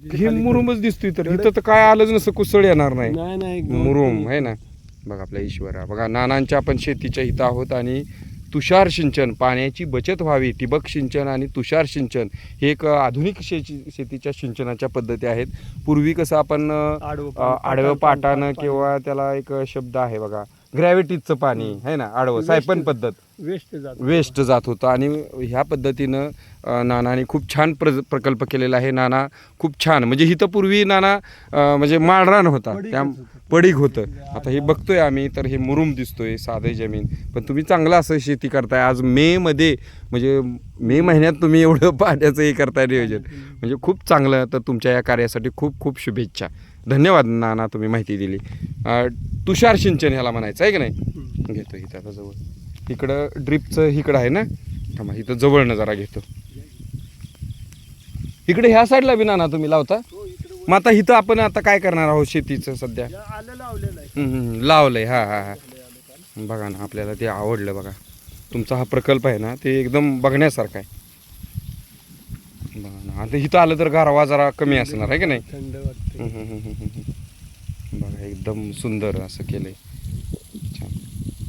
हे मुरुमच दिसतोय तर इथं तर काय आलंच नसतं कुसळ येणार नाही. नाही मुरुम आहे ना. बघा आपल्या ईश्वरा बघा नानांच्या आपण शेतीच्या इथं आहोत आणि तुषार सिंचन पाण्याची बचत व्हावी ठिबक सिंचन आणि तुषार सिंचन हे एक आधुनिक शेतीच्या सिंचनाच्या पद्धती आहेत. पूर्वी कसं आपण आडवं पाटानं किंवा त्याला एक शब्द आहे बघा ग्रॅव्हिटीचं पाणी आहे ना आडवं सायपन पद्धत वेस्ट जात होतं आणि ह्या पद्धतीनं नानाने खूप छान प्रकल्प केलेला आहे. नाना खूप छान म्हणजे इथं पूर्वी नाना म्हणजे माळरान होता त्या पडीक होतं. आता हे बघतोय आम्ही तर हे मुरुम दिसतोय साधे जमीन पण तुम्ही चांगलं असं शेती करताय. आज मेमध्ये म्हणजे मे महिन्यात तुम्ही एवढं पाण्याचं हे करताय नियोजन म्हणजे खूप चांगलं. तर तुमच्या या कार्यासाठी खूप खूप शुभेच्छा. धन्यवाद नाना तुम्ही माहिती दिली. तुषार सिंचन ह्याला म्हणायचं आहे की नाही. घेतो इथं आता जवळ इकडं ड्रिपचं इकडं आहे ना थांबा इथं जवळनं जरा घेतो. इकडे ह्या साईडला बी नाना तुम्ही लावता. मग आता इथं आपण आता काय करणार आहोत शेतीचं सध्या लावलंय. हा हा हा बघा ना आपल्याला ते आवडलं बघा. तुमचा हा प्रकल्प आहे ना ते एकदम बघण्यासारखा आहे. बघा ना आता इथं आलं तर गारवा जरा कमी असणार आहे की नाही. बघा एकदम सुंदर असं केलंय.